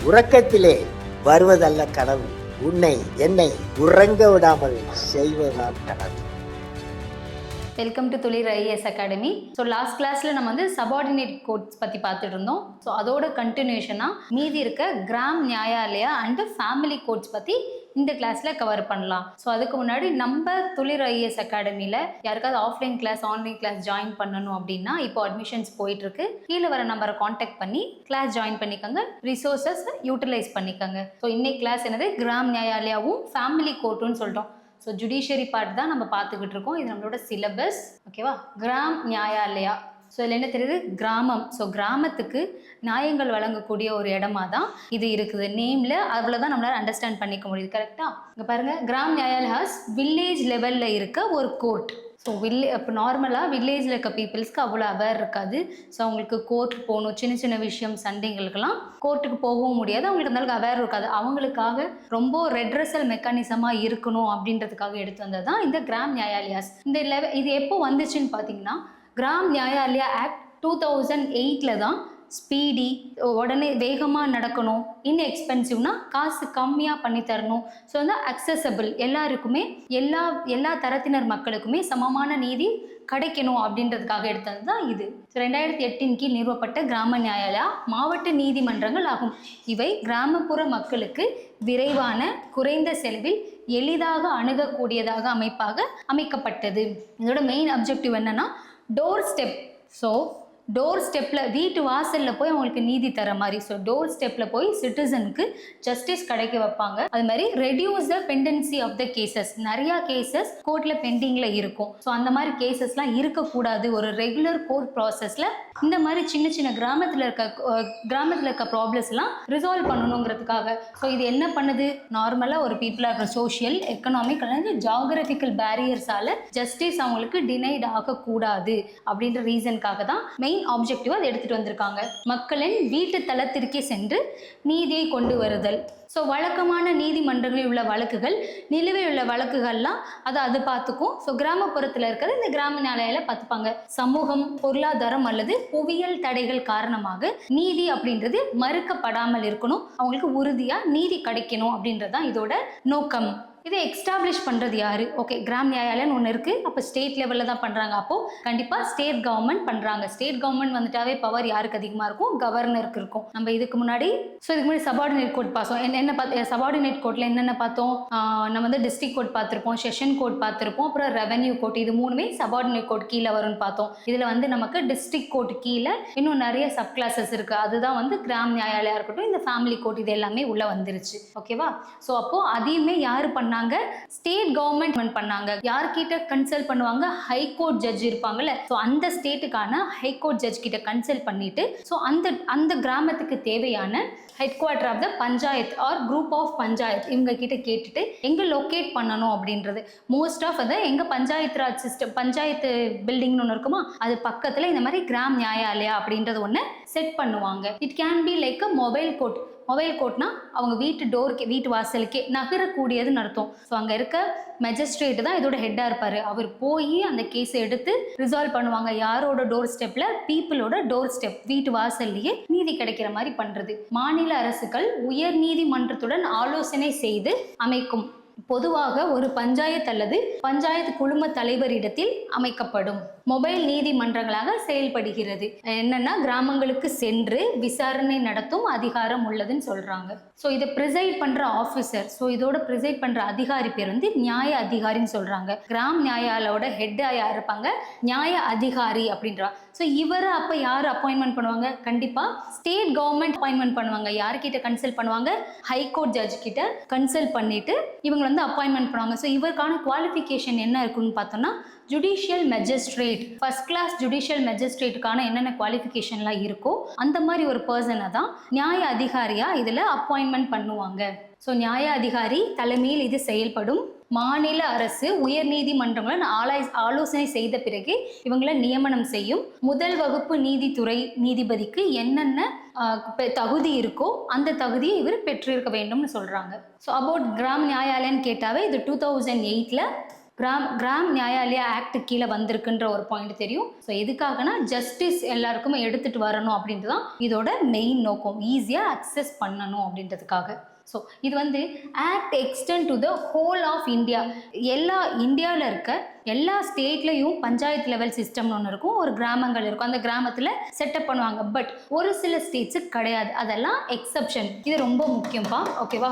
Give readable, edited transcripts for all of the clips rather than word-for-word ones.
உறக்கத்திலே வருவதல்ல கனவு, உன்னை என்னை உறங்க விடாமல் செய்வதுதான் கனவு. வெல்கம் டு துளிர் ஐஏஎஸ் அகாடமி. ஸோ லாஸ்ட் கிளாஸில் நம்ம வந்து சபார்டினேட் கோட்ஸ் பற்றி பார்த்துட்டு இருந்தோம். ஸோ அதோட கண்டினியூஷனாக மீதி இருக்க கிராம் நியாயாலயா அண்டு ஃபேமிலி கோட்ஸ் பற்றி இந்த கிளாஸில் கவர் பண்ணலாம். ஸோ அதுக்கு முன்னாடி நம்ம துளிர் ஐஏஎஸ் அகாடமியில் யாருக்காவது offline class online class join பண்ணணும் அப்படின்னா இப்போ அட்மிஷன்ஸ் போயிட்டுருக்கு. கீழே வர நம்பரை காண்டாக்ட் பண்ணி கிளாஸ் ஜாயின் பண்ணிக்கோங்க, ரிசோர்ஸஸ் யூட்டிலைஸ் பண்ணிக்கோங்க. ஸோ இன்னைக்கு கிளாஸ் என்னது, கிராம் நியாயாலயாவும் ஃபேமிலி கோர்ட்டுன்னு சொல்லிட்டோம். ஸோ ஜுடிஷியரி பார்ட் தான் நம்ம பார்த்துக்கிட்டு இருக்கோம். இது நம்மளோட சிலபஸ், ஓகேவா. கிராம் நியாயாலயா, ஸோ இதில் என்ன தெரியுது, கிராமம். ஸோ கிராமத்துக்கு நியாயங்கள் வழங்கக்கூடிய ஒரு இடமா தான் இது இருக்குது. நேமில் அவ்வளோதான் நம்மளால் அண்டர்ஸ்டாண்ட் பண்ணிக்க முடியுது, கரெக்டாக. இங்கே பாருங்கள், கிராம் நியாயாலயாஸ் வில்லேஜ் லெவலில் இருக்க ஒரு கோர்ட். ஸோ இப்போ நார்மலாக வில்லேஜில் இருக்க பீப்புள்ஸ்க்கு அவ்வளோ அவேர் இருக்காது. ஸோ அவங்களுக்கு கோர்ட் போகணும், சின்ன சின்ன விஷயம் சண்டைங்களுக்கெல்லாம் கோர்ட்டுக்கு போகவும் முடியாது, அவங்களுக்கு அந்தளவுக்கு அவேர் இருக்காது. அவங்களுக்காக ரொம்ப ரெட்ரஸல் மெக்கானிசமாக இருக்கணும் அப்படின்றதுக்காக எடுத்து வந்தது தான் இந்த கிராம் நியாயாலயாஸ். இது எப்போ வந்துச்சுன்னு பார்த்தீங்கன்னா, கிராம் நியாயாலயா ஆக்ட் 2008 தான். ஸ்பீடி, உடனே வேகமாக நடக்கணும், இன்எக்ஸ்பென்சிவ்னா காசு கம்மியாக பண்ணி தரணும். ஸோ வந்து அக்சசபிள், எல்லாருக்குமே எல்லா தரத்தினர் மக்களுக்குமே சமமான நீதி கிடைக்கணும் அப்படின்றதுக்காக எடுத்தது தான் இது. 2008 கீழ் நிறுவப்பட்ட கிராம நியாயாலயா மாவட்ட நீதிமன்றங்கள் ஆகும். இவை கிராமப்புற மக்களுக்கு விரைவான, குறைந்த செலவில் எளிதாக அணுகக்கூடியதாக அமைக்கப்பட்டது. இதோட மெயின் அப்ஜெக்டிவ் என்னன்னா, டோர் ஸ்டெப். ஸோ டோர் ஸ்டெப்பில், வீட்டு வாசலில் போய் அவங்களுக்கு நீதி தர மாதிரி. ஸோ டோர் ஸ்டெப்பில் போய் சிட்டிசனுக்கு ஜஸ்டிஸ் கிடைக்க வைப்பாங்க. அது மாதிரி reduce the pendency of the cases. நிறையா கேசஸ் கோர்ட்டில் பெண்டிங்கில் இருக்கும். ஸோ அந்த மாதிரி கேசஸ்லாம் இருக்கக்கூடாது. ஒரு ரெகுலர் கோர்ட் ப்ராசஸில் இந்த மாதிரி சின்ன சின்ன கிராமத்தில் இருக்க ப்ராப்ளம்ஸ்லாம் ரிசால்வ் பண்ணணுங்கிறதுக்காக. ஸோ இது என்ன பண்ணுது, நார்மலாக ஒரு பீப்புளாக இருக்கிற சோஷியல், எக்கனாமிக் அல்லது ஜாகிரபிக்கல் பேரியர்ஸால் ஜஸ்டிஸ் அவங்களுக்கு டினைட் ஆகக்கூடாது அப்படின்ற ரீசனுக்காக தான் மெயின் ஆப்ஜெக்டிவா அதை எடுத்துட்டு வந்திருக்காங்க. மக்களின் வீட்டு தளத்திற்கே சென்று நீதியை கொண்டு வருதல். ஸோ வழக்கமான நீதிமன்றங்களில் உள்ள வழக்குகள், நிலுவையில் உள்ள வழக்குகள்லாம் அது பார்த்துக்கும். ஸோ கிராமப்புறத்தில் இருக்கிறது இந்த கிராம நியாயாலயால பார்த்துப்பாங்க. சமூகம், பொருளாதாரம் அல்லது புவியியல் தடைகள் காரணமாக நீதி அப்படின்றது மறுக்கப்படாமல் இருக்கணும், அவங்களுக்கு உறுதியாக நீதி கிடைக்கணும் அப்படின்றதான் இதோட நோக்கம். இதை எக்ஸ்டாப்ளிஷ் பண்ணுறது யாரு? ஓகே, கிராம் நியாயாலயம்னு ஒன்று இருக்குது. அப்போ ஸ்டேட் லெவலில் தான் பண்ணுறாங்க. அப்போது கண்டிப்பாக ஸ்டேட் கவர்மெண்ட் பண்ணுறாங்க. ஸ்டேட் கவர்மெண்ட் வந்துட்டாவே பவர் யாருக்கு அதிகமாக இருக்கும்? கவர்னருக்கு இருக்கும். நம்ம இதுக்கு முன்னாடி சபார்டினேட் கோர்ட் பார்த்தோம். என்ன சபார்டினேட் கோர்ட்டில் என்னென்ன பார்த்தோம்? நம்ம வந்து டிஸ்ட்ரிக்ட் கோர்ட் பார்த்துருப்போம், செஷன் கோர்ட் பார்த்துருப்போம், அப்புறம் ரெவன்யூ கோர்ட். இது மூணுமே சபார்டினேட் கோர்ட் கீழே வரும்னு பார்த்தோம். இதில் வந்து நமக்கு டிஸ்ட்ரிக்ட் கோர்ட் கீழே இன்னும் நிறைய சப் கிளாஸஸ் இருக்குது. அதுதான் வந்து கிராம் நியாயாலயா இருக்கட்டும், இந்த ஃபேமிலி கோர்ட், இது எல்லாமே உள்ளே வந்துருச்சு, ஓகேவா. ஸோ அப்போது அதையுமே யார் பண்ணாங்க? ஸ்டேட் கவர்மெண்ட் பண்ணாங்க. யார்கிட்ட கன்சல்ட் பண்ணுவாங்க? ஹைகோர்ட் ஜட்ஜ் இருப்பாங்கல்ல. ஸோ அந்த ஸ்டேட்டுக்கான ஹைகோர்ட் ஜட்ஜ் கிட்ட கன்சல்ட் பண்ணிட்டு, ஸோ அந்த கிராமத்துக்கு தேவையான head quarter of the panchayat or group of panchayat இவங்க கிட்ட கேட்டுட்டு எங்கே லொக்கேட் பண்ணணும் அப்படின்றது. மோஸ்ட் ஆஃப் அதை எங்கள் பஞ்சாயத்து ராஜ் சிஸ்டம், பஞ்சாயத்து பில்டிங்னு ஒன்று இருக்குமா, அது பக்கத்தில் இந்த மாதிரி கிராம் நியாயாலயா அப்படின்றது ஒன்று செட் பண்ணுவாங்க. It can be like a mobile court. Mobile கோர்ட்னா அவங்க வீட்டு வாசலுக்கே நகரக்கூடியதுன்னு அர்த்தம். ஸோ அங்கே இருக்க மெஜிஸ்ட்ரேட் தான் இதோட ஹெட்டாக இருப்பார். அவர் போய் அந்த கேஸை எடுத்து ரிசால்வ் பண்ணுவாங்க. யாரோட டோர் ஸ்டெப்பில்? பீப்புளோட டோர் ஸ்டெப், வீட்டு வாசல்லையே நீதி கிடைக்கிற மாதிரி பண்ணுறது. மாநில அரசுகள் உயர் நீதிமன்றத்துடன் ஆலோசனை செய்து அமைக்கும். பொதுவாக ஒரு பஞ்சாயத்து அல்லது பஞ்சாயத்து குழும தலைவரிடத்தில் அமைக்கப்படும். மொபைல் நீதிமன்றங்களாக செயல்படுகிறது. என்னன்னா, கிராமங்களுக்கு சென்று விசாரணை நடத்தும் அதிகாரம் உள்ளதுன்னு சொல்றாங்க. ஸோ இதை ப்ரிசைட் பண்ற ஆஃபீஸர், ஸோ இதோட ப்ரிசைட் பண்ற அதிகாரி பேர் வந்து நியாய அதிகாரின்னு சொல்றாங்க. கிராம் நியாயாலயோட ஹெட் யார் இருப்பாங்க? நியாய அதிகாரி அப்படின்றா. ஸோ இவரை அப்போ யார் அப்பாயின்மெண்ட் பண்ணுவாங்க? கண்டிப்பாக ஸ்டேட் கவர்மெண்ட் அப்பாயின்மெண்ட் பண்ணுவாங்க. யார்கிட்ட கன்சல்ட் பண்ணுவாங்க? ஹைகோர்ட் ஜட்ஜ் கிட்ட கன்சல்ட் பண்ணிட்டு இவங்க வந்து அப்பாயின்மெண்ட் பண்ணுவாங்க. ஸோ இவருக்கான குவாலிஃபிகேஷன் என்ன இருக்குன்னு பார்த்தோம்னா, judicial magistrate, first class judicial மெஜிஸ்ட்ரேட்டுக்கான என்னென்ன குவாலிஃபிகேஷன்லாம் இருக்கோ அந்த மாதிரி ஒரு பர்சனை தான் நியாய அதிகாரியாக இதில் அப்பாயின்மெண்ட் பண்ணுவாங்க. ஸோ நியாய அதிகாரி தலைமையில் இது செயல்படும். மாநில அரசு உயர் நீதிமன்றங்களுடன் ஆலோசனை செய்த பிறகு இவங்களை நியமனம் செய்யும். முதல் வகுப்பு நீதித்துறை நீதிபதிக்கு என்னென்ன தகுதி இருக்கோ அந்த தகுதியை இவர் பெற்றிருக்க வேண்டும்னு சொல்கிறாங்க. ஸோ அபவுட் கிராம் நியாயாலயன்னு கேட்டாவே இது 2008 கிராம் நியாயாலயா ஆக்ட் கீழே வந்திருக்குன்ற ஒரு பாயிண்ட் தெரியும். ஸோ எதுக்காகனா ஜஸ்டிஸ் எல்லாருக்குமே எடுத்துட்டு வரணும் அப்படின்ட்டு தான் இதோட மெயின் நோக்கம், ஈஸியாக அக்சஸ் பண்ணணும் அப்படின்றதுக்காக. ஸோ இது வந்து act extend to the whole of India. எல்லா இந்தியாவில் இருக்க எல்லா ஸ்டேட்லேயும் பஞ்சாயத்து லெவல் சிஸ்டம்னு ஒன்று இருக்கும், ஒரு கிராமங்கள் இருக்கும், அந்த கிராமத்தில் செட்டப் பண்ணுவாங்க. பட் ஒரு சில ஸ்டேட்ஸுக்கு கிடையாது, அதெல்லாம் எக்ஸப்ஷன். இது ரொம்ப முக்கியம்ப்பா, ஓகேவா?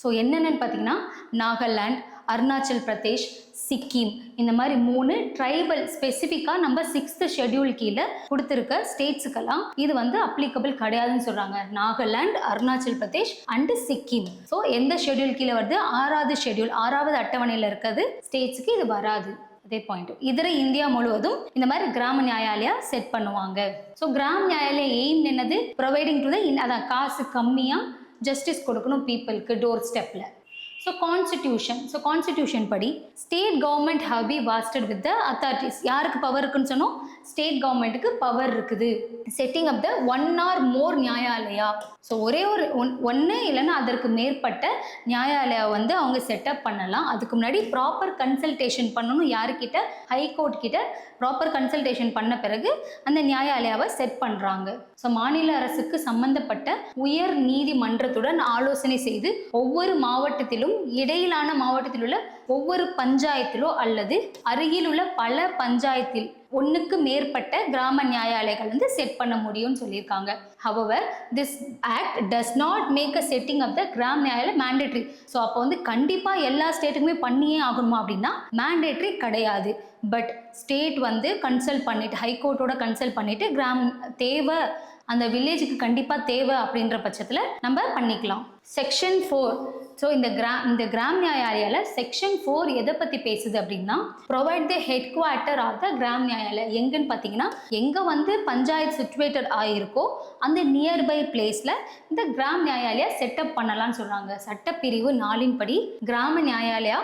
ஸோ என்னென்னு பார்த்தீங்கன்னா நாகாலாந்து, அருணாச்சல் பிரதேஷ், சிக்கிம், இந்த மாதிரி 3 ட்ரைபல் ஸ்பெசிஃபிக்காக நம்ம 6th ஷெட்யூல் கீழே கொடுத்துருக்க ஸ்டேட்ஸுக்கெல்லாம் இது வந்து அப்ளிகபிள் கிடையாதுன்னு சொல்கிறாங்க. நாகாலாந்து, அருணாச்சல் பிரதேஷ் அண்டு சிக்கிம். ஸோ எந்த ஷெட்யூல் கீழே வருது? 6வது ஷெட்யூல், 6வது அட்டவணையில் இருக்கிறது ஸ்டேட்ஸுக்கு இது வராது. அதே பாயிண்ட் இதர இந்தியா முழுவதும் இந்த மாதிரி கிராம நியாயாலயா செட் பண்ணுவாங்க. ஸோ கிராம நியாயாலயா எய்ம் என்னது? ப்ரொவைடிங் டு த அதான் காசு கம்மியாக ஜஸ்டிஸ் கொடுக்கணும் பீப்புளுக்கு டோர் ஸ்டெப்பில். ஸோ கான்ஸ்டிடியூஷன் படி state government have be vested with the authorities. யாருக்கு பவர் இருக்குன்னு சொன்னோம்? ஸ்டேட் கவர்மெண்ட்டுக்கு பவர் இருக்குது. Setting up the 1 or more Nyayalaya. So ஒரே ஒரு ஒன்று இல்லைன்னா அதற்கு மேற்பட்ட நியாயாலயா வந்து அவங்க செட்டப் பண்ணலாம். அதுக்கு முன்னாடி ப்ராப்பர் கன்சல்டேஷன் பண்ணணும். யாருக்கிட்ட? ஹைகோர்ட் கிட்ட ப்ராப்பர் கன்சல்டேஷன் பண்ண பிறகு அந்த நியாயாலயாவை செட் பண்ணுறாங்க. ஸோ மாநில அரசுக்கு சம்பந்தப்பட்ட உயர் நீதிமன்றத்துடன் ஆலோசனை செய்து ஒவ்வொரு மாவட்டத்திலும் இடையிலான மாவட்டத்தில் உள்ள ஒவ்வொரு பஞ்சாயத்திலோ அல்லது அருகில் உள்ள பல பஞ்சாயத்தில் 1க்கு மேற்பட்ட கிராம நியாயாலயங்கள் வந்து செட் பண்ண முடியும்னு சொல்லியிருக்காங்க. However, this act does not make a setting of the கிராம நியாயாலயா mandatory. ஸோ அப்போ வந்து கண்டிப்பாக எல்லா ஸ்டேட்டுக்குமே பண்ணியே ஆகணுமா அப்படின்னா மேண்டேட்ரி கிடையாது. பட் ஸ்டேட் வந்து கன்சல்ட் பண்ணிட்டு ஹைகோர்ட்டோட கன்சல்ட் பண்ணிட்டு தேவை அந்த வில்லேஜுக்கு கண்டிப்பாக தேவை அப்படின்ற பட்சத்தில் நம்ம பண்ணிக்கலாம். செக்ஷன் 4. ஸோ இந்த கிராம் நியாயாலயாவில் செக்ஷன் 4 எதை பற்றி பேசுது அப்படின்னா provide the head quarter of the Gram Nyayalaya. எங்கன்னு பார்த்தீங்கன்னா எங்கே வந்து பஞ்சாயத்து சிச்சுவேட்டட் ஆகிருக்கோ அந்த நியர்பை பிளேஸில் இந்த கிராம் நியாயாலயா செட்டப் பண்ணலாம்னு சொல்கிறாங்க. சட்டப்பிரிவு 4 படி கிராம நியாயாலயா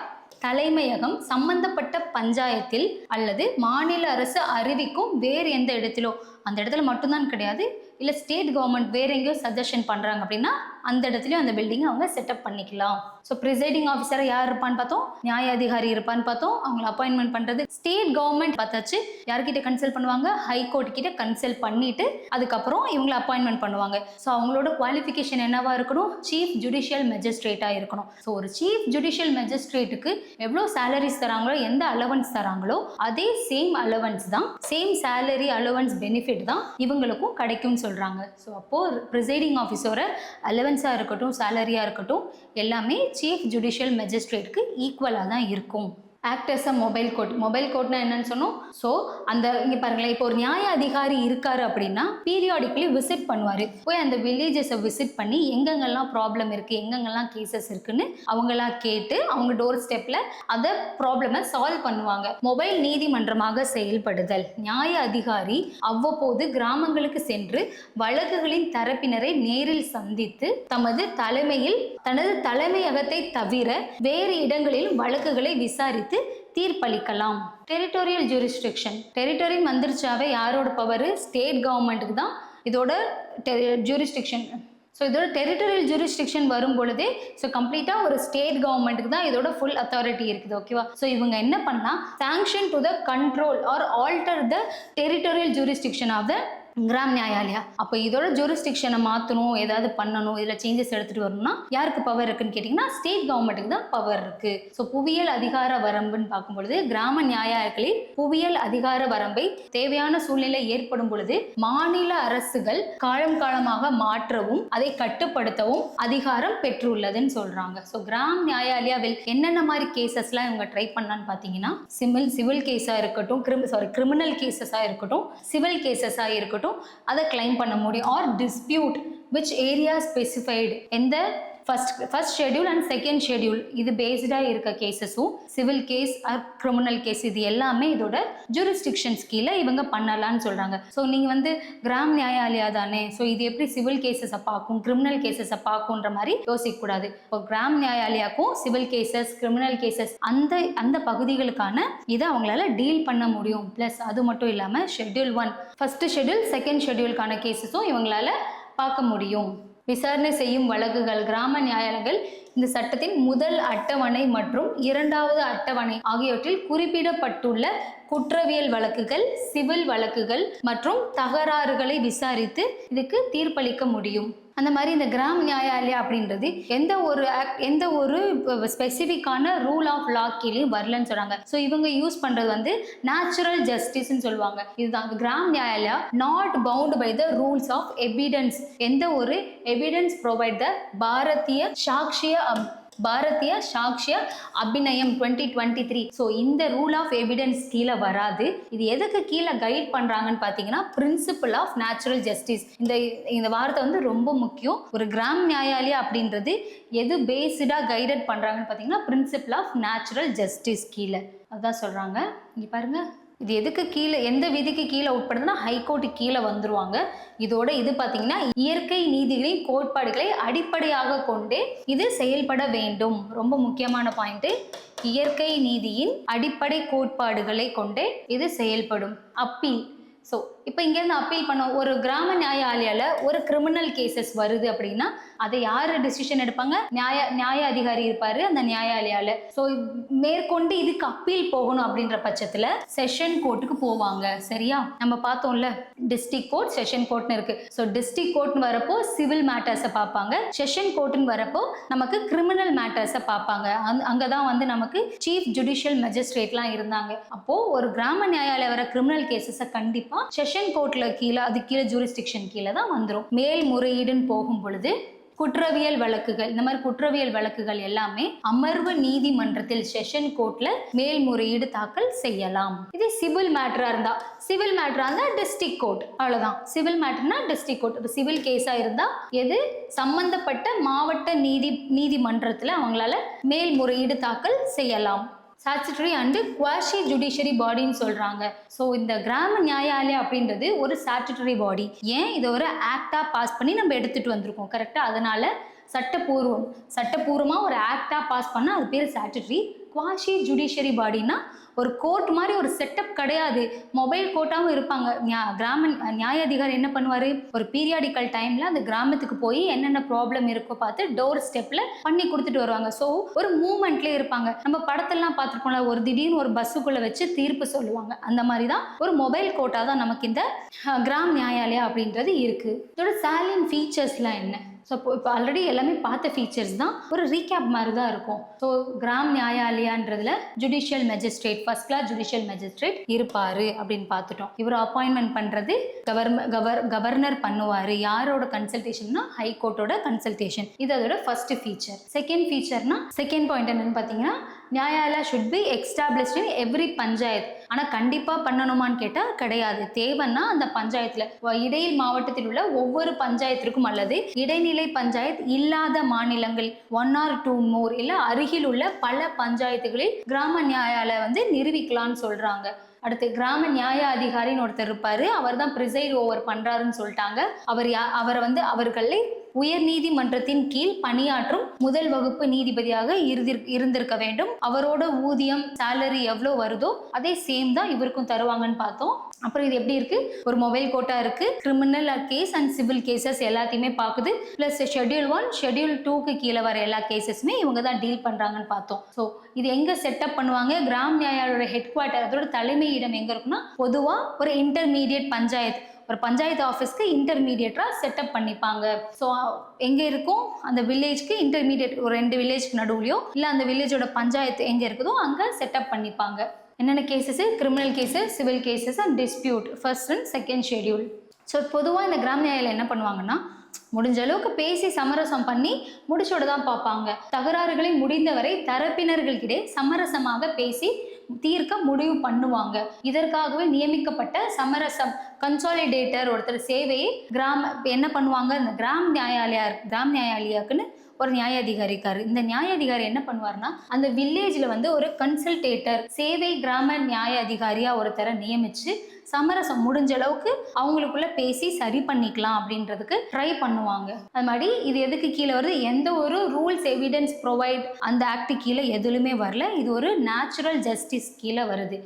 தலைமையகம் சம்பந்தப்பட்ட பஞ்சாயத்தில் அல்லது மாநில அரசு அறிவிக்கும் வேறு எந்த இடத்திலோ, அந்த இடத்துல மட்டும்தான் கிடையாது, இல்லை ஸ்டேட் கவர்மெண்ட் வேற எங்கேயோ சஜஷன் பண்ணுறாங்க அப்படின்னா அந்த இடத்துலையும் அந்த பில்டிங்கை அவங்க செட்டப் பண்ணிக்கலாம். ஸோ ப்ரிசைடிங் ஆஃபீஸராக யார் இருப்பான்னு பார்த்தோம்? நியாயாதிகாரி இருப்பான்னு பார்த்தோம். அவங்களை அப்பாயின்மெண்ட் பண்ணுறது ஸ்டேட் கவர்மெண்ட் பார்த்தாச்சு. யார்கிட்ட கன்சல்ட் பண்ணுவாங்க? ஹைகோர்ட் கிட்ட கன்சல்ட் பண்ணிட்டு அதுக்கப்புறம் இவங்களை அப்பாயின்மெண்ட் பண்ணுவாங்க. ஸோ அவங்களோட குவாலிஃபிகேஷன் என்னவா இருக்கணும்? சீஃப் ஜுடிஷியல் மெஜிஸ்ட்ரேட்டாக இருக்கணும். ஸோ ஒரு சீஃப் ஜுடிஷியல் மெஜிஸ்ட்ரேட்டுக்கு எவ்வளோ சேலரிஸ் தராங்களோ, எந்த அலவன்ஸ் தராங்களோ அதே சேம் அலவன்ஸ் தான், சேம் சேலரி அலவன்ஸ் பெனிஃபிட் தான் இவங்களுக்கும் கிடைக்கும்னு சொல்கிறாங்க. ஸோ அப்போது ப்ரிசைடிங் ஆஃபீஸரோட அலவன்ஸாக இருக்கட்டும், சேலரியாக இருக்கட்டும், எல்லாமே சீஃப் ஜுடிஷியல் மெஜிஸ்ட்ரேட்டுக்கு ஈக்குவலாக தான் இருக்கும். ஆக்ட் அஸ் அ மொபைல் கோர்ட்னா என்னன்னு சொன்னோம்? ஸோ அந்த இங்கே பாருங்களேன், இப்போ ஒரு நியாய அதிகாரி இருக்காரு அப்படின்னா பீரியாடிக்கலி விசிட் பண்ணுவார். போய் அந்த வில்லேஜஸை விசிட் பண்ணி எங்கெங்கெல்லாம் ப்ராப்ளம் இருக்குது, எங்கெங்கெல்லாம் கேசஸ் இருக்குன்னு அவங்களா கேட்டு அவங்க டோர் ஸ்டெப்பில் அதை ப்ராப்ளமை சால்வ் பண்ணுவாங்க. மொபைல் நீதிமன்றமாக செயல்படுதல். நியாய அதிகாரி அவ்வப்போது கிராமங்களுக்கு சென்று வழக்குகளின் தரப்பினரை நேரில் சந்தித்து தனது தலைமையகத்தை தவிர வேறு இடங்களில் வழக்குகளை விசாரித்து தீர்ப்பளிக்கலாம். Territorial jurisdiction. டெரிட்டோரியல் வந்துருச்சாவே யாரோட பவர்? ஸ்டேட் கவர்மெண்ட்டுக்கு தான் இதோட ஜூரிஸ்டிக்ஷன். ஸோ இதோட டெரிட்டோரியல் ஜூரிஸ்டிக்ஷன் வரும் பொழுதே ஸோ கம்ப்ளீட்டாக ஒரு ஸ்டேட் கவர்மெண்ட்டுக்கு தான் இதோட ஃபுல் அத்தாரிட்டி இருக்குது. ஓகேவா? ஸோ இவங்க என்ன பண்ணலாம்? Sanction to the control or alter the territorial jurisdiction of the Gram Nyayalaya. அப்போ இதோட ஜூரிஸ்டிக்ஷனை மாற்றணும், ஏதாவது பண்ணணும், இதில் சேஞ்சஸ் எடுத்துகிட்டு வரணும்னா யாருக்கு பவர் இருக்குன்னு கேட்டிங்கன்னா ஸ்டேட் கவர்மெண்ட்டுக்கு தான் பவர் இருக்குது. ஸோ புவியியல் அதிகார வரம்புன்னு பார்க்கும்பொழுது கிராம நியாயாலயங்களில் புவியியல் அதிகார வரம்பை தேவையான சூழ்நிலை ஏற்படும் பொழுது மாநில அரசுகள் காலமாக மாற்றவும் அதை கட்டுப்படுத்தவும் அதிகாரம் பெற்றுள்ளதுன்னு சொல்கிறாங்க. ஸோ கிராம் நியாயாலயாவில் என்னென்ன மாதிரி கேசஸ்லாம் இவங்க ட்ரை பண்ணலான்னு பார்த்தீங்கன்னா சிவில் கேஸாக இருக்கட்டும், கிரிமினல் கேசஸாக இருக்கட்டும், சிவில் கேசஸாக இருக்கட்டும், அதை கிளைம் பண்ண முடியும். Or dispute which area specified எந்த first schedule and second schedule இது பேஸ்டாக இருக்க கேசஸும் civil case or criminal case இது எல்லாமே இதோட ஜூரிஸ்டிக்ஷன்ஸ் கீழே இவங்க பண்ணலான்னு சொல்கிறாங்க. ஸோ நீங்கள் வந்து கிராம் நியாயாலயா தானே, ஸோ இது எப்படி சிவில் கேசஸை பார்க்கும், கிரிமினல் கேசஸை பார்க்குன்ற மாதிரி யோசிக்கக்கூடாது. இப்போ கிராம் நியாயாலயாக்கும் சிவில் கேசஸ், கிரிமினல் கேசஸ் அந்த பகுதிகளுக்கான இதை அவங்களால டீல் பண்ண முடியும். ப்ளஸ் அது மட்டும் இல்லாமல் ஷெட்யூல் 1 ஃபர்ஸ்ட் ஷெட்யூல் செகண்ட் ஷெட்யூலுக்கான கேசஸும் இவங்களால பார்க்க முடியும். விசாரணை செய்யும் வழக்குகள். கிராம நியாயாலயங்கள் இந்த சட்டத்தின் முதல் அட்டவணை மற்றும் இரண்டாவது அட்டவணை ஆகியவற்றில் குறிப்பிடப்பட்டுள்ள குற்றவியல் வழக்குகள், சிவில் வழக்குகள் மற்றும் தகராறுகளை விசாரித்து இதுக்கு தீர்ப்பளிக்க முடியும். அந்த மாதிரி இந்த கிராம் நியாயாலயா அப்படின்றது எந்த ஒரு ஸ்பெசிஃபிக்கான ரூல் ஆஃப் லா கீழேயும் வரலன்னு சொல்றாங்க. ஸோ இவங்க யூஸ் பண்றது வந்து நேச்சுரல் ஜஸ்டிஸ்ன்னு சொல்லுவாங்க. இதுதான் Gram Nyayalaya not bound by the rules of evidence. எந்த ஒரு evidence provide the Bharatiya Sakshya Adhiniyam 2023. So இந்த ரூல் ஆஃப் எவிடன்ஸ் கீழே வராது. இது எதுக்கு கீழே கைட் பண்றாங்கன்னு பார்த்தீங்கன்னா பிரின்சிபல் ஆஃப் நேச்சுரல் ஜஸ்டிஸ். இந்த வார்த்தை வந்து ரொம்ப முக்கியம். ஒரு கிராம் நியாயாலயா அப்படின்றது எது பேஸ்டா கைடட் பண்றாங்கன்னு பார்த்தீங்கன்னா பிரின்சிபல் ஆஃப் நேச்சுரல் ஜஸ்டிஸ் கீழே அதான் சொல்றாங்க. இங்க பாருங்க, இது எதுக்கு கீழே, எந்த விதிக்கு கீழே உட்படுதுன்னா ஹைகோர்ட்டு கீழே வந்துருவாங்க. இதோட இது பார்த்தீங்கன்னா இயற்கை நீதிகளின் கோட்பாடுகளை அடிப்படையாக கொண்டே இது செயல்பட வேண்டும். ரொம்ப முக்கியமான பாயிண்ட், இயற்கை நீதியின் அடிப்படை கோட்பாடுகளை கொண்டே இது செயல்படும். அப்பீல். ஸோ இப்போ இங்கேருந்து அப்பீல் பண்ண ஒரு கிராம நியாயாலயால ஒரு கிரிமினல் கேசஸ் வருது அப்படின்னா அதை யார் டிசிஷன் எடுப்பாங்க? நியாய அதிகாரி இருப்பாரு அந்த நியாயாலயால. ஸோ மேற்கொண்டு இதுக்கு அப்பீல் போகணும் அப்படின்ற பட்சத்துல செஷன் கோர்ட்டுக்கு போவாங்க. சரியா? நம்ம பார்த்தோம்ல டிஸ்ட்ரிக்ட் கோர்ட், செஷன் கோர்ட்னு இருக்கு. ஸோ டிஸ்ட்ரிக்ட் கோர்ட்னு வரப்போ சிவில் மேட்டர்ஸை பார்ப்பாங்க, செஷன் கோர்ட்னு வரப்போ நமக்கு கிரிமினல் மேட்டர்ஸை பார்ப்பாங்க. அங்கதான் வந்து நமக்கு சீஃப் ஜுடிஷியல் மேஜிஸ்ட்ரேட்லாம் இருந்தாங்க. அப்போ ஒரு கிராம நியாயாலயம் வர கிரிமினல் கேசஸை கண்டிப்பா செஷன் கோர்ட்ல கீழே, அது கீழே ஜூரிஸ்டிக்ஷன் கீழே தான் வந்துடும். மேல்முறையீடுன்னு போகும் பொழுது குற்றவியல் வழக்குகள், இந்த மாதிரி குற்றவியல் வழக்குகள் எல்லாமே அமர்வு நீதிமன்றத்தில் செஷன் கோர்ட்ல மேல்முறையீடு தாக்கல் செய்யலாம். இது சிவில் மேட்டரா இருந்தா டிஸ்ட்ரிக்ட் கோர்ட், அவ்வளவுதான். சிவில் மேட்டர்னா டிஸ்ட்ரிக்ட் கோர்ட். ஒரு சிவில் கேஸா இருந்தா எது சம்பந்தப்பட்ட மாவட்ட நீதிமன்றத்துல அவங்களால மேல்முறையீடு தாக்கல் செய்யலாம். ஸ்டாச்சுட்டரி அண்டு குவாஷி ஜுடிஷியரி பாடின்னு சொல்றாங்க. ஸோ இந்த கிராம நியாயாலயா அப்படின்றது ஒரு ஸ்டாச்சுட்டரி பாடி. ஏன் இதை ஒரு ஆக்டா பாஸ் பண்ணி நம்ம எடுத்துட்டு வந்திருக்கோம், கரெக்டா? அதனால சட்டப்பூர்வமா ஒரு ஆக்டா பாஸ் பண்ணா அது பேர் ஸ்டாச்சுட்டரி. குவாஷி ஜுடிஷியரி பாடினா ஒரு கோர்ட் மாதிரி ஒரு செட்டப் கிடையாது, மொபைல் கோர்ட்டாகவும் இருப்பாங்க. கிராம நியாயாதிகாரி என்ன பண்ணுவார், ஒரு பீரியாடிக்கல் டைமில் அந்த கிராமத்துக்கு போய் என்னென்ன ப்ராப்ளம் இருக்கோ பார்த்து டோர் ஸ்டெப்பில் பண்ணி கொடுத்துட்டு வருவாங்க. ஸோ ஒரு மூமெண்ட்லேயே இருப்பாங்க. நம்ம படத்தெல்லாம் பார்த்துருப்போம்ல, ஒரு திடீர்னு ஒரு பஸ்ஸுக்குள்ளே வச்சு தீர்ப்பு சொல்லுவாங்க. அந்த மாதிரி தான் ஒரு மொபைல் கோர்ட்டாக தான் நமக்கு இந்த கிராம் நியாயாலயா அப்படின்றது இருக்குது. இதோட சாலியன்ட் ஃபீச்சர்ஸ்லாம் என்ன? ஸோ இப்போ ஆல்ரெடி எல்லாமே பார்த்த ஃபீச்சர்ஸ் தான், ஒரு ரீகேப் மாதிரி தான் இருக்கும். ஸோ கிராம் நியாயாலயான்றதுல judicial magistrate, first class judicial magistrate இருப்பாரு அப்படின்னு பார்த்துட்டோம். இவர் அப்பாயின்மெண்ட் பண்றது கவர்னர் பண்ணுவார். யாரோட கன்சல்டேஷன்னா ஹைகோர்ட்டோட கன்சல்டேஷன். இது அதோட ஃபர்ஸ்ட் ஃபீச்சர். செகண்ட் ஃபீச்சர்னா, செகண்ட் பாயிண்ட் என்னன்னு பார்த்தீங்கன்னா, Nyayalaya should be established in every panchayat. ஆனால் கண்டிப்பாக பண்ணணுமான்னு கேட்டால் கிடையாது. தேவைன்னா அந்த பஞ்சாயத்தில், இடையில் மாவட்டத்தில் உள்ள ஒவ்வொரு பஞ்சாயத்திற்கும் அல்லது இடைநிலை பஞ்சாயத் இல்லாத மாநிலங்கள் 1 or 2 more இல்லை அருகில் உள்ள பல பஞ்சாயத்துகளில் கிராம நியாயாலயா வந்து நிரூபிக்கலாம்னு சொல்றாங்க. அடுத்து கிராம நியாய அதிகாரின்னு ஒருத்தர் இருப்பாரு, அவர் தான் பிரிசைட் ஓவர் பண்றாருன்னு சொல்லிட்டாங்க. அவரை வந்து அவர்களை உயர் நீதிமன்றத்தின் கீழ் பணியாற்றும் முதல் வகுப்பு நீதிபதியாக இருந்திருக்க வேண்டும். அவரோட ஊதியம், சேலரி எவ்வளோ வருதோ அதே சேம் தான் இவருக்கும் தருவாங்கன்னு பார்த்தோம். அப்புறம் இது எப்படி இருக்கு, ஒரு மொபைல் கோட்டா இருக்கு, criminal case and civil cases எல்லாத்தையுமே பார்க்குது. பிளஸ் ஷெட்யூல் 1, ஷெட்யூல் 2க்கு கீழே வர எல்லா கேசஸுமே இவங்க தான் டீல் பண்றாங்கன்னு பார்த்தோம். ஸோ இது எங்க செட்டப் பண்ணுவாங்க, கிராம் நியாயாலயோட ஹெட் குவார்ட்டர், அதோட தலைமை இடம் எங்க இருக்குன்னா, பொதுவா ஒரு இன்டர்மீடியட் பஞ்சாயத்து, ஒரு பஞ்சாயத்து ஆஃபீஸ்க்கு இன்டர்மீடியேட்டரா செட்டப் பண்ணிப்பாங்க. ஸோ எங்க இருக்கும், அந்த வில்லேஜ்க்கு இன்டர்மீடியேட், ஒரு 2 வில்லேஜ்க்கு நடுவுலையோ இல்லை அந்த வில்லேஜோட பஞ்சாயத்து எங்க இருக்குதோ அங்க செட்டப் பண்ணிப்பாங்க. என்னென்ன cases, criminal cases, civil cases and dispute, first and second schedule. So பொதுவாக இந்த கிராம நியாயாலயம் என்ன பண்ணுவாங்கன்னா, முடிஞ்ச அளவுக்கு பேசி சமரசம் பண்ணி முடிச்சோட தான் பார்ப்பாங்க. தகராறுகளை முடிந்தவரை தரப்பினர்கள்கிட்டே சமரசமாக பேசி தீர்க்க முடிவு பண்ணுவாங்க. இதற்காகவே நியமிக்கப்பட்ட சமரசம் கன்சாலிடேட்டர் ஒருத்தர் சேவையை என்ன பண்ணுவாங்க, இந்த கிராம் நியாயாலயாக்குன்னு ஒரு நியாயாதிகாரி இருக்காரு. இந்த நியாயாதிகாரி என்ன பண்ணுவார்னா, அந்த வில்லேஜ்ல வந்து ஒரு கன்சல்டேட்டர், சேவை கிராம நியாய அதிகாரியா ஒருத்தரை நியமிச்சு சமரசம் முடிஞ்ச அளவுக்கு அவங்களுக்குள்ள பேசி சரி பண்ணிக்கலாம் அப்படின்றதுக்கு ட்ரை பண்ணுவாங்க. அது மாதிரி இது எதுக்கு கீழே வருது, எந்த ஒரு ரூல்ஸ் எவிடன்ஸ் ப்ரொவைட் அந்த ஆக்ட் கீழே எதுலுமே வரல. இது ஒரு நேச்சுரல் ஜஸ்டிஸ் கீழே வருது.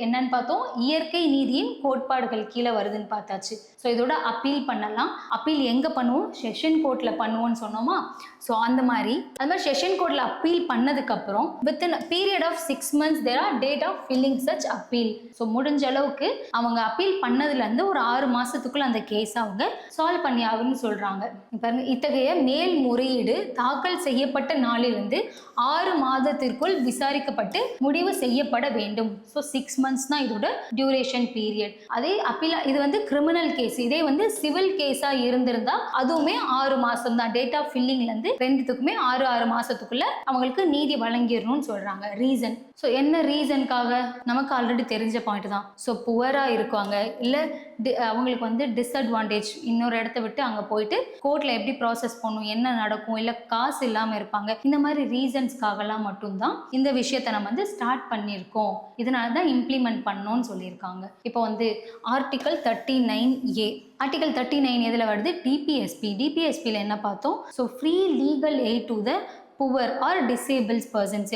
என்னன்னு பார்த்தோம், இயற்கை நீதியின் கோட்பாடுகள் கீழே வருதுன்னு பார்த்தாச்சு. ஸோ இதோட அப்பீல் பண்ணலாம். அப்பீல் எங்கே பண்ணுவோம், செஷன் கோர்ட்டில் பண்ணுவோம்னு சொன்னோமா. ஸோ அது மாதிரி செஷன் கோர்ட்டில் அப்பீல் பண்ணதுக்கப்புறம் within period of 6 months there or date of filing such appeal. So முடிஞ்ச அளவுக்கு அவங்க அப்பீல் பண்ணதுலேருந்து ஒரு 6 மாதத்துக்குள்ள அந்த கேஸ் அவங்க சால்வ் பண்ணி ஆகுன்னு சொல்கிறாங்க. இப்போ இத்தகைய மேல்முறையீடு தாக்கல் செய்யப்பட்ட நாளிலிருந்து 6 மாதத்திற்குள் விசாரிக்கப்பட்டு முடிவு செய்யப்பட வேண்டும். ஸோ 6 months தான் இதோட டியூரேஷன் பீரியட். அதே அப்பீல் இது கிரிமினல் கேஸ். இதே சிவில் கேஸா இருந்திருந்தா அதுவுமே 6 மாசம் தான். டேட் ஆஃப் ஃபில்லிங்லேருந்து ரெண்டுத்துக்குமே 6 மாசத்துக்குள்ள அவங்களுக்கு நீதி வழங்கிடணும்னு சொல்றாங்க. ரீசன், ஸோ என்ன ரீசனுக்காக நமக்கு ஆல்ரெடி தெரிஞ்ச பாயிண்ட் தான். ஸோ புவரா இருக்காங்க, இல்லை அவங்களுக்கு டிஸ்அட்வான்டேஜ், இன்னொரு இடத்த விட்டு அங்கே போயிட்டு கோர்ட்ல எப்படி ப்ராசஸ் பண்ணும், என்ன நடக்கும், இல்லை காசு இல்லாமல் இருப்பாங்க, இந்த மாதிரி ரீசன்ஸ்க்காகலாம் மட்டும்தான் இந்த விஷயத்தை நம்ம ஸ்டார்ட் பண்ணியிருக்கோம். இதனால தான் இம்ப்ளிமெண்ட் பண்ணோம்னு சொல்லியிருக்காங்க. இப்போ ஆர்டிகல் 39A. ஆர்டிகல் 39 எதில் வருது, டிபிஎஸ்பியில் என்ன பார்த்தோம், so free legal aid to the poor or disables persons,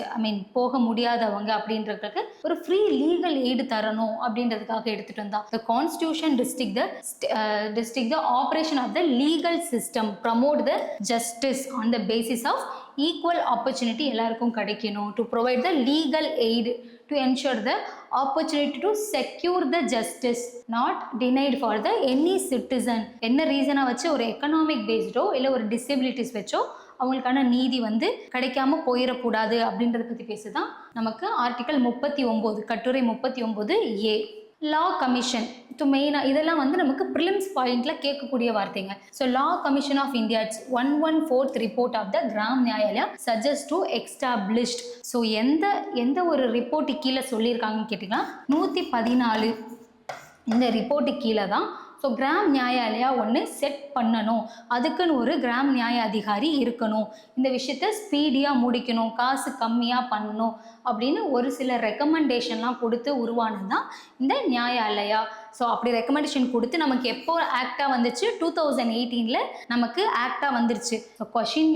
போக முடியாதவங்க அப்படின்றதுக்கு ஒரு ஃப்ரீ லீகல் எய்டு தரணும் அப்படின்றதுக்காக எடுத்துகிட்டு வந்தா. The constitution district the operation of the legal system, promote the justice on the basis of equal opportunity எல்லாருக்கும் கிடைக்கணும். To provide the legal aid to ensure the opportunity to secure the justice not denied for the any citizen. என்ன ரீசனாக வச்சு ஒரு economic Bairstow இல்லை ஒரு disabilities வச்சோ அவங்களுக்கான நீதி கிடைக்காம போயிடக்கூடாது அப்படின்றத பற்றி பேசுதான் நமக்கு ஆர்டிகல் 39, கட்டுரை 39A. லா கமிஷன் டு மெயினாக இதெல்லாம் நமக்கு ப்ரிலிம்ஸ் பாயிண்ட்ல கேட்கக்கூடிய வார்த்தைங்க. So law commission of India 114th report of the Gram Nyayalaya suggest to established. So எந்த ஒரு ரிப்போர்ட்டு கீழே சொல்லியிருக்காங்கன்னு கேட்டிங்கன்னா 114 இந்த ரிப்போர்ட்டு கீழே தான். ஸோ கிராம் நியாயாலயா ஒன்று செட் பண்ணணும், அதுக்குன்னு ஒரு கிராம் நியாய அதிகாரி இருக்கணும், இந்த விஷயத்த ஸ்பீடியாக முடிக்கணும், காசு கம்மியாக பண்ணணும் அப்படின்னு ஒரு சில ரெக்கமெண்டேஷன்லாம் கொடுத்து உருவானது தான் இந்த நியாயாலயா. ஸோ அப்படி ரெக்கமெண்டேஷன் கொடுத்து நமக்கு எப்போ ஆக்டாக வந்துச்சு, 2018 நமக்கு ஆக்டாக வந்துருச்சு. ஸோ கொஷின்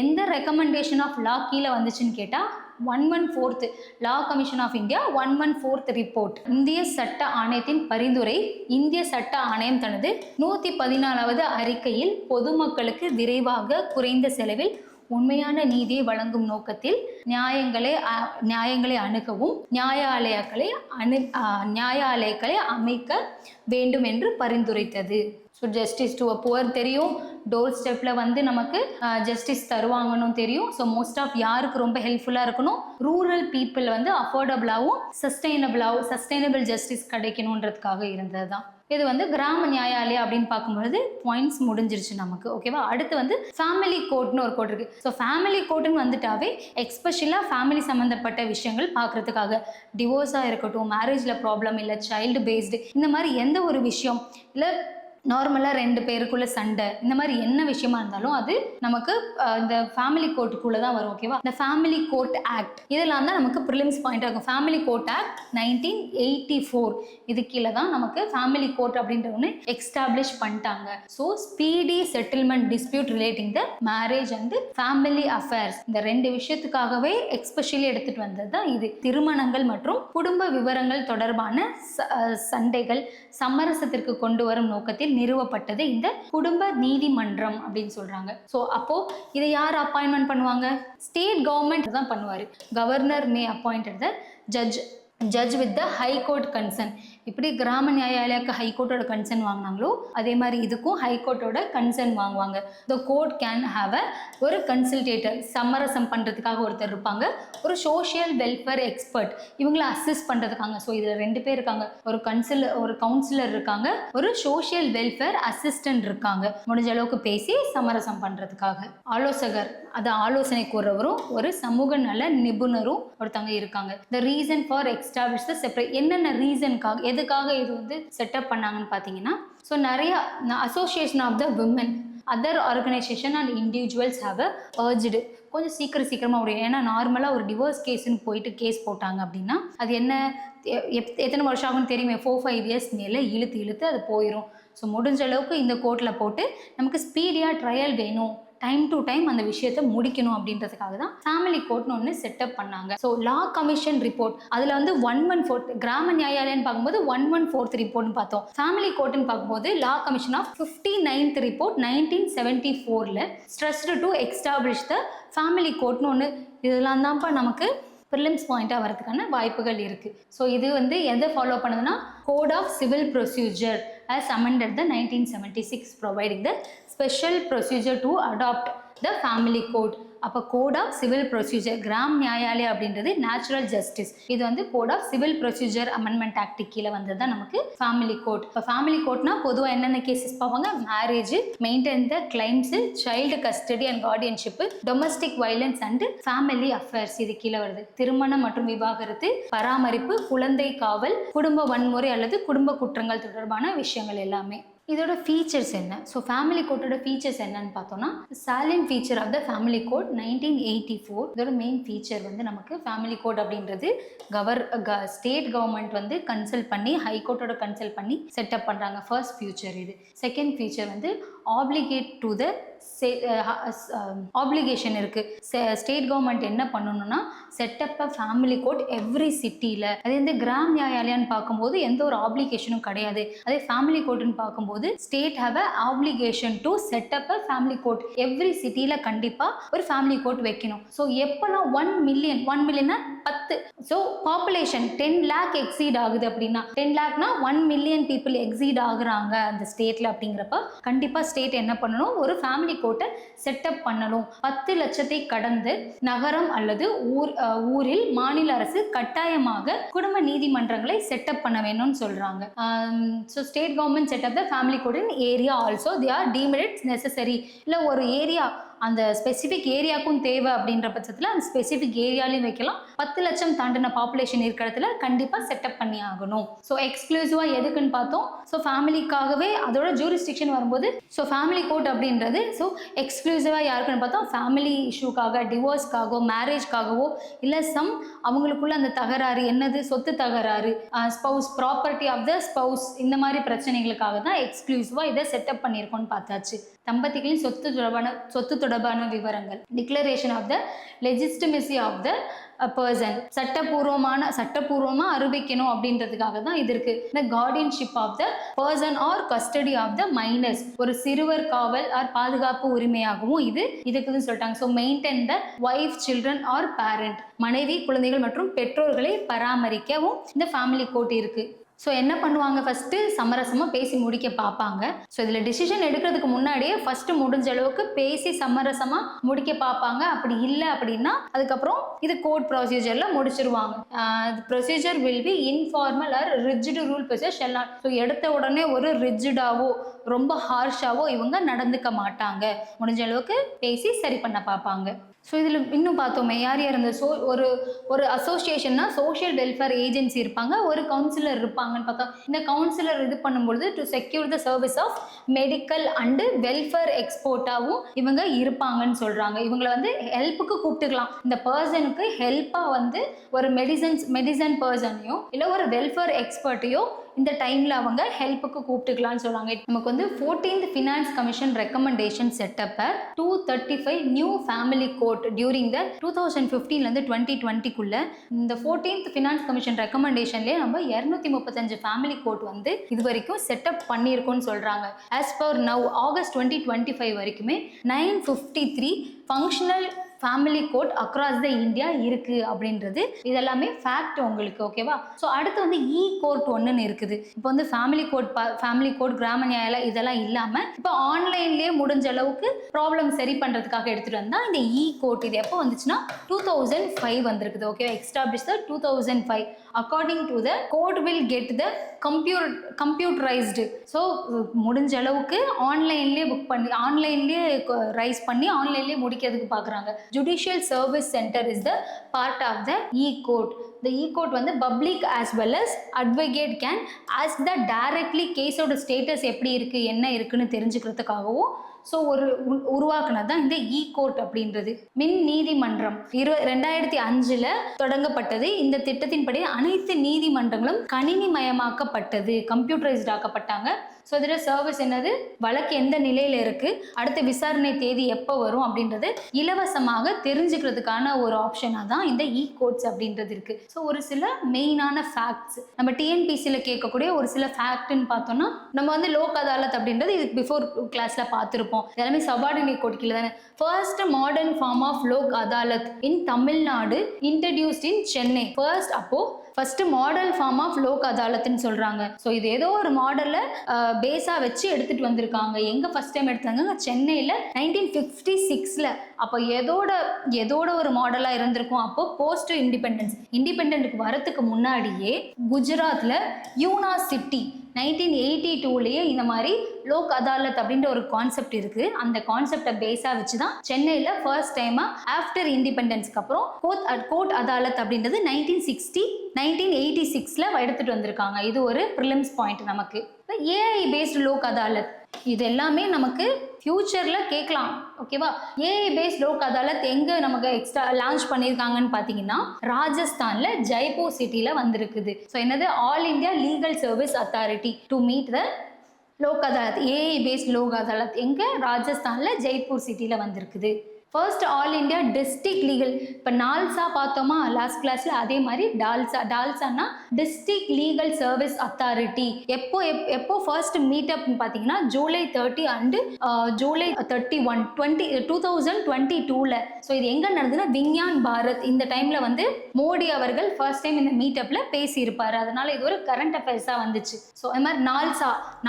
எந்த ரெக்கமெண்டேஷன் ஆஃப் லா கீழே வந்துச்சுன்னு கேட்டால் 114th law commission of India 114th report. இந்திய சட்ட ஆணையத்தின் பரிந்துரை. இந்திய சட்ட ஆணையம் தனது 114வது அறிக்கையில் பொதுமக்களுக்கு விரைவாக குறைந்த செலவில் உண்மையான நீதியை வழங்கும் நோக்கத்தில் நியாயங்களை அணுகவும் நியாயாலயங்களை அமைக்க வேண்டும் என்று பரிந்துரைத்தது. So justice to a poor தெரியும், டோர் ஸ்டெப்பில் நமக்கு ஜஸ்டிஸ் தருவாங்கன்னு தெரியும். ஸோ மோஸ்ட் ஆஃப் யாருக்கு ரொம்ப ஹெல்ப்ஃபுல்லாக இருக்கணும், ரூரல் பீப்புள் அஃபோர்டபுளாகவும் சஸ்டைனபிள் ஜஸ்டிஸ் கிடைக்கணுன்றதுக்காக இருந்தது தான். இது கிராம நியாயாலயா அப்படின்னு பார்க்கும்பொழுது பாயிண்ட்ஸ் முடிஞ்சிருச்சு நமக்கு. ஓகேவா, அடுத்து ஃபேமிலி கோர்ட்னு ஒரு கோர்ட் இருக்குது. ஸோ ஃபேமிலி கோர்ட்டுன்னு வந்துட்டாவே எக்ஸ்பெஷலாக ஃபேமிலி சம்மந்தப்பட்ட விஷயங்கள் பார்க்குறதுக்காக, டிவோர்ஸாக இருக்கட்டும், மேரேஜில் ப்ராப்ளம் இல்லை, சைல்டு பேஸ்டு, இந்த மாதிரி எந்த ஒரு விஷயம் இல்லை, நார்மலாக 2 பேருக்குள்ள சண்டை, இந்த மாதிரி என்ன விஷயமா இருந்தாலும் அது நமக்கு இந்த ஃபேமிலி கோர்ட்டுக்குள்ளே தான் வரும். ஓகேவா, இந்த ஃபேமிலி கோர்ட் ஆக்ட் இதெல்லாம் தான் நமக்கு ப்ரிலிம்ஸ் பாயிண்ட் ஆகும். ஃபேமிலி கோர்ட் ஆக்ட் 1984 இது கீழே தான் நமக்கு ஃபேமிலி கோர்ட் அப்படின்ற ஒன்று எக்ஸ்டாப்ளிஷ் பண்ணிட்டாங்க. So speedy settlement dispute relating the marriage and family affairs, இந்த 2 விஷயத்துக்காகவே எக்ஸ்பெஷலி எடுத்துகிட்டு வந்தது தான் இது. திருமணங்கள் மற்றும் குடும்ப விவரங்கள் தொடர்பான சண்டைகள் சமரசத்திற்கு கொண்டு வரும் நோக்கத்தில் நிறுவப்பட்டது இந்த குடும்ப நீதிமன்றம் அப்படின்னு சொல்றாங்க. ஸோ அப்போ இதை யார் அப்பாயின்மெண்ட் பண்ணுவாங்க, ஸ்டேட் கவர்மெண்ட் தான் பண்ணுவாரு. Governor May appointed the judge with the high court concern. இப்படி கிராம நியாயாலயாக்கு ஹைகோர்ட்டோட கன்சர்ன் வாங்கினாங்களோ அதே மாதிரி இதுக்கும் ஹைகோர்ட்டோட கன்சர்ன் வாங்குவாங்க. த கோர்ட் கேன் ஹாவ் ஒரு கன்சல்டேட்டர், சமரசம் பண்ணுறதுக்காக ஒருத்தர் இருப்பாங்க, ஒரு சோஷியல் வெல்ஃபேர் எக்ஸ்பர்ட், இவங்களை அசிஸ்ட் பண்ணுறதுக்காங்க. ஸோ இதில் 2 பேர் இருக்காங்க, ஒரு கவுன்சிலர் இருக்காங்க, ஒரு சோஷியல் வெல்ஃபேர் அசிஸ்டன்ட் இருக்காங்க. முடிஞ்ச அளவுக்கு பேசி சமரசம் பண்ணுறதுக்காக ஆலோசகர், அதை ஆலோசனை கூறவரும் ஒரு சமூக நல நிபுணரும் ஒருத்தவங்க இருக்காங்க. The reason for establish the separate, என்னென்ன ரீசனுக்காக எதுக்காக இது செட்டப் பண்ணாங்கன்னு பார்த்தீங்கன்னா, ஸோ நிறைய association of the women, other organization and individuals have urged கொஞ்சம் சீக்கிரமாக முடியும். ஏன்னா நார்மலாக ஒரு டிவோர்ஸ் கேஸ்ன்னு போயிட்டு கேஸ் போட்டாங்க அப்படின்னா அது என்ன எத்தனை வருஷம் ஆகும்னு தெரியுமே, 4-5 இயர்ஸ் மேலே இழுத்து அது போயிடும். ஸோ முடிஞ்ச அளவுக்கு இந்த கோர்ட்டில் போட்டு நமக்கு ஸ்பீடியாக ட்ரையல் வேணும், டைம் டு டைம் அந்த விஷயத்தை முடிக்கணும் அப்படின்றதுக்காக தான் ஃபேமிலி கோர்ட்னு ஒன்று செட்டப் பண்ணாங்க. ஸோ லா கமிஷன் ரிப்போர்ட் அதில் வந்து 114 கிராம நியாயாலயம்னு பார்க்கும்போது 114th ரிப்போர்ட்னு பார்த்தோம். ஃபேமிலி கோர்ட்னு பார்க்கும்போது law commission of 59th report 1974 stressed to establish the family கோர்ட்னு ஒன்று. இதெல்லாம் தான்ப்பா நமக்கு ப்ரிலிம்ஸ் பாயிண்ட்டாக வரதுக்கான வாய்ப்புகள் இருக்குது. ஸோ இது வந்து எதை ஃபாலோ பண்ணுதுன்னா code of civil procedure as amended the 1976 providing the special procedure to adopt the family code. அப்போ code of civil procedure Gram Nyayalaya அப்படின்றது நேச்சுரல் ஜஸ்டிஸ். இது வந்து code of civil procedure amendment act கீழே வந்தது தான் நமக்கு ஃபேமிலி கோட். இப்போ ஃபேமிலி கோட்னா பொதுவாக என்னென்ன கேசஸ் பார்ப்பாங்க, marriage, maintain the claims, child custody and guardianship, domestic violence and family affairs இது கீழே வருது. திருமணம் மற்றும் விவாகரத்து, பராமரிப்பு, குழந்தை காவல், குடும்ப வன்முறை அல்லது குடும்ப குற்றங்கள் தொடர்பான விஷயங்கள் எல்லாமே. இதோட ஃபீச்சர்ஸ் என்ன? ஸோ ஃபேமிலி கோட்டோட ஃபீச்சர்ஸ் என்னன்னு பார்த்தோம்னா salient feature of the family code 1984. இதோட மெயின் ஃபீச்சர் வந்து நமக்கு ஃபேமிலி கோட் அப்படின்றது ஸ்டேட் கவர்மெண்ட் வந்து கன்சல்ட் பண்ணி ஹைகோர்ட்டோட கன்சல்ட் பண்ணி செட்டப் பண்ணுறாங்க. ஃபர்ஸ்ட் ஃபியூச்சர் இது. செகண்ட் ஃபியூச்சர் வந்து ஆப்ளிகேட் டு த ஆப்ளிகேஷன் இருக்குது. ஸ்டேட் கவர்மெண்ட் என்ன பண்ணணும்னா set up a family court every சிட்டியில். அதே வந்து கிராம் நியாயாலயான்னு பார்க்கும்போது எந்த ஒரு ஆப்ளிகேஷனும் கிடையாது. அதே ஃபேமிலி கோர்ட்டுன்னு பார்க்கும்போது state have a application to setup a family court every சிட்டியில் கண்டிப்பாக ஒரு ஃபேமிலி கோர்ட் வைக்கணும். ஸோ எப்போல்லாம் 1 million 10, so population 10 lakh exceed ஆகுது அப்படின்னா 10 lakhனா 1 மில்லியன் பீப்புள் எக்ஸீட் ஆகுறாங்க அந்த ஸ்டேட்டில் அப்படிங்கிறப்ப கண்டிப்பாக ஸ்டேட் என்ன பண்ணணும், ஒரு ஃபேமிலி கோர்ட்டை செட்டப் பண்ணணும். 10 லட்சத்தை கடந்து நகரம் அல்லது ஊரில் மாநில அரசு கட்டாயமாக குடும்ப நீதிமன்றங்களை செட்டப் பண்ண வேணும்னு சொல்றாங்க. So state government setup the family court in area also they are deemed it's necessary. இல்லை ஒரு ஏரியா அந்த ஸ்பெசிஃபிக் ஏரியாவுக்கும் தேவை அப்படின்ற பட்சத்தில் அந்த ஸ்பெசிஃபிக் ஏரியாலையும் வைக்கலாம். 10 லட்சம் தாண்டின பாப்புலேஷன் இருக்கிற இடத்துல கண்டிப்பாக செட்டப் பண்ணி ஆகணும். ஸோ எக்ஸ்க்ளூசிவாக எதுக்குன்னு பார்த்தோம். ஸோ ஃபேமிலிக்காகவே அதோட ஜூரிஸ்டிக்ஷன் வரும்போது ஸோ ஃபேமிலி கோர்ட் அப்படின்றது ஸோ எக்ஸ்க்ளூசிவாக யாருக்குன்னு பார்த்தோம், ஃபேமிலி இஷ்யூக்காக, டிவோர்ஸ்க்காகவோ, மேரேஜ்க்காகவோ, இல்லை அவங்களுக்குள்ள அந்த தகராறு என்னது, சொத்து தகராறு, spouse, property of the spouse, இந்த மாதிரி பிரச்சனைகளுக்காக தான் எக்ஸ்க்ளூசிவாக இதை செட்டப் பண்ணியிருக்கோன்னு பார்த்தாச்சு. தம்பதிகளின் சொத்து தொடர்பான விவரங்கள், declaration of the legitimacy of the person, சட்டப்பூர்வமா அறிவிக்கணும் அப்படின்றதுக்காக தான் இது இருக்கு. இந்த guardianship of the person or custody of the minors, ஒரு சிறுவர் காவல் ஆர் பாதுகாப்பு உரிமையாகவும் இதுக்குன்னு சொல்லிட்டாங்க. So maintain the wife, children or parent, மனைவி, குழந்தைகள் மற்றும் பெற்றோர்களை பராமரிக்கவும் இந்த ஃபேமிலி கோர்ட் இருக்கு. ஸோ என்ன பண்ணுவாங்க, ஃபஸ்ட்டு சமரசமாக பேசி முடிக்க பார்ப்பாங்க. ஸோ இதில் டிசிஷன் எடுக்கிறதுக்கு முன்னாடியே ஃபஸ்ட்டு முடிஞ்ச அளவுக்கு பேசி சமரசமாக முடிக்க பார்ப்பாங்க. அப்படி இல்லை அப்படின்னா அதுக்கப்புறம் இது கோர்ட் ப்ரொசீஜரில் முடிச்சிருவாங்க. Procedure will be informal or rigid rule procedure shall not. So எடுத்த உடனே ஒரு ரிஜிடாவோ ரொம்ப ஹார்ஷாவோ இவங்க நடந்துக்க மாட்டாங்க. முடிஞ்ச அளவுக்கு பேசி சரி பண்ண பார்ப்பாங்க. ஸோ இதில் இன்னும் பார்த்தோமே யார் இருந்த ஒரு அசோசியேஷன்னா சோஷியல் வெல்ஃபேர் ஏஜென்சி இருப்பாங்க, ஒரு கவுன்சிலர் இருப்பாங்கன்னு பார்த்தோம். இந்த கவுன்சிலர் இது பண்ணும்பொழுது to secure the service of medical and welfare எக்ஸ்போர்ட்டாகவும் இவங்க இருப்பாங்கன்னு சொல்கிறாங்க. இவங்களை வந்து ஹெல்ப்புக்கு கூப்பிட்டுக்கலாம். இந்த பர்சனுக்கு ஹெல்ப்பாக வந்து ஒரு மெடிசன் பர்சனையோ இல்லை ஒரு வெல்ஃபேர் எக்ஸ்பர்ட்டையோ இந்த டைமில் அவங்க ஹெல்ப்புக்கு கூப்பிட்டுக்கலாம்னு சொல்லுவாங்க. நமக்கு வந்து 14th finance commission recommendation setup 235 new family court during the 2015 2020 இந்த 14th ஃபினான்ஸ் கமிஷன் ரெக்கமெண்டேஷன்லேயே நம்ம 235 ஃபேமிலி கோர்ட் வந்து இது வரைக்கும் செட்டப் பண்ணியிருக்கோம்னு சொல்கிறாங்க. ஆஸ் பர் நவ் ஆகஸ்ட் 2025 வரைக்குமே 953 functional family court across the India இருக்குது அப்படின்றது இதெல்லாமே ஃபேக்ட் உங்களுக்கு. ஓகேவா? ஸோ அடுத்து வந்து கோர்ட் ஒன்றுன்னு இருக்குது. இப்போ வந்து ஃபேமிலி கோர்ட் கிராம நியாயாலயா இதெல்லாம் இல்லாமல் இப்போ ஆன்லைன்லேயே முடிஞ்ச அளவுக்கு ப்ராப்ளம் சரி பண்ணுறதுக்காக எடுத்துகிட்டு வந்தால் இந்த கோர்ட் இது எப்போ வந்துச்சுன்னா 2005 வந்திருக்குது. ஓகேவா? Establish the 2005. According to the court will get the computerised. So முடிஞ்ச அளவுக்கு ஆன்லைன்லேயே புக் பண்ணி ஆன்லைன்லேயே ரைஸ் பண்ணி ஆன்லைன்லேயே முடிக்கிறதுக்கு பார்க்குறாங்க. Judicial Service Center is the part of the e-court. The e-court வந்து public as well as advocate can ask the directly கேஸோட ஸ்டேட்டஸ் எப்படி இருக்குது என்ன இருக்குன்னு தெரிஞ்சுக்கிறதுக்காகவும் ஸோ உருவாக்குனது தான் இந்த இ கோர்ட் அப்படின்றது. மின் நீதிமன்றம் 2005 தொடங்கப்பட்டது. இந்த திட்டத்தின்படி அனைத்து நீதிமன்றங்களும் கணினிமயமாக்கப்பட்டது, கம்ப்யூட்டரைஸ்ட் ஆக்கப்பட்டாங்க. ஸோ இதில் சர்வீஸ் என்னது, வழக்கு எந்த நிலையில் இருக்குது, அடுத்த விசாரணை தேதி எப்போ வரும் அப்படின்றது இலவசமாக தெரிஞ்சுக்கிறதுக்கான ஒரு ஆப்ஷனாக தான் இந்த இ கோர்ட்ஸ் அப்படின்றது இருக்குது. ஸோ ஒரு சில மெயினான ஃபேக்ட்ஸ் நம்ம டிஎன்பிசியில் கேட்கக்கூடிய ஒரு சில ஃபேக்ட்னு பார்த்தோம்னா, நம்ம வந்து லோக் அதாலத் அப்படின்றது இதுக்கு பிஃபோர் கிளாஸில் பார்த்துருப்போம். எல்லாமே சபார்டினேட் கோர்ட் கீழே தானே. First modern form of Lok Adalat in Tamil Nadu introduced in Chennai. First model form of Lok அதாலத்னு சொல்றாங்க. ஸோ இது ஏதோ ஒரு மாடல்ல பேஸா வச்சு எடுத்துட்டு வந்திருக்காங்க. எங்க ஃபர்ஸ்ட் டைம் எடுத்தாங்க, சென்னையில 1956. அப்போ எதோட ஒரு மாடலா இருந்திருக்கும். அப்போ போஸ்ட் இண்டிபெண்டன்ட்க்கு வரதுக்கு முன்னாடியே குஜராத்ல யூனிவர்சிட்டி 1982 இந்த மாதிரி லோக் அதாலத் அப்படின்ற ஒரு கான்செப்ட் இருக்கு. அந்த கான்செப்டை பேஸா வச்சு தான் சென்னையில ஃபர்ஸ்ட் டைமா ஆஃப்டர் இண்டிபெண்டன்ஸ்க்கு அப்புறம் கோர்ட் அதாலத் அப்படின்றது 1986 எடுத்துட்டு வந்திருக்காங்க. இது ஒரு ப்ரிலிம்ஸ் பாயிண்ட் நமக்கு. ஏஐ பேஸ்டு லோக் அதாலத் இது எல்லாமே நமக்கு ஃபியூச்சரில் கேட்கலாம். ஓகேவா? ஏஐ பேஸ்ட் லோக் அதாலத் எங்கே நமக்கு எக்ஸ்ட்ரா லான்ச் பண்ணியிருக்காங்கன்னு பார்த்தீங்கன்னா, ராஜஸ்தானில் ஜெய்ப்பூர் சிட்டியில் வந்திருக்குது. ஸோ என்னது, all India legal service authority to meet the Lok Adalat. AI paste Lok Adalat எங்கே, ராஜஸ்தானில் ஜெய்ப்பூர் சிட்டியில் வந்திருக்குது. First all India district legal. இப்போ நால்சா பார்த்தோமா லாஸ்ட் கிளாஸில், அதே மாதிரி டால்சானா டிஸ்ட்ரிக்ட் லீகல் சர்வீஸ் அத்தாரிட்டி. எப்போ ஃபர்ஸ்ட் மீட்டப்னு பார்த்தீங்கன்னா ஜூலை 30 அண்ட் ஜூலை 31 2022. ஸோ இது எங்கே நடந்ததுன்னா விஞ்ஞான் பாரத். இந்த டைமில் வந்து மோடி அவர்கள் ஃபர்ஸ்ட் டைம் இந்த மீட்டப்பில் பேசியிருப்பார். அதனால இது ஒரு கரண்ட் அஃபேர்ஸாக வந்துச்சு. ஸோ அது மாதிரி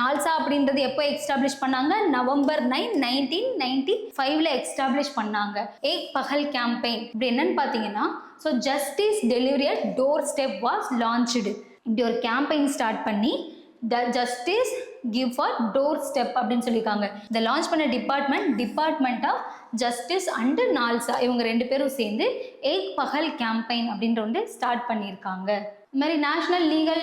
நால்சா அப்படின்றது எப்போ எக்ஸ்டாப்ளிஷ் பண்ணாங்க, நவம்பர் 9, 1995 எக்ஸ்டாப்ளிஷ் பண்ணாங்க. ஏக் பகல் கேம்பெயின் இப்படி என்னன்னு பார்த்தீங்கன்னா, so justice delivery at door step was launched. இப்படி ஒரு கேம்பெயின் ஸ்டார்ட் பண்ணி justice give for door step அப்படின்னு சொல்லியிருக்காங்க. இதை லான்ச் பண்ண டிபார்ட்மெண்ட் ஆஃப் ஜஸ்டிஸ் அண்ட் நால்சா இவங்க 2 பேரும் சேர்ந்து ஏக் பகல் கேம்பெயின் அப்படின்ற ஒன்று ஸ்டார்ட் பண்ணியிருக்காங்க. இது மாதிரி நேஷ்னல் லீகல்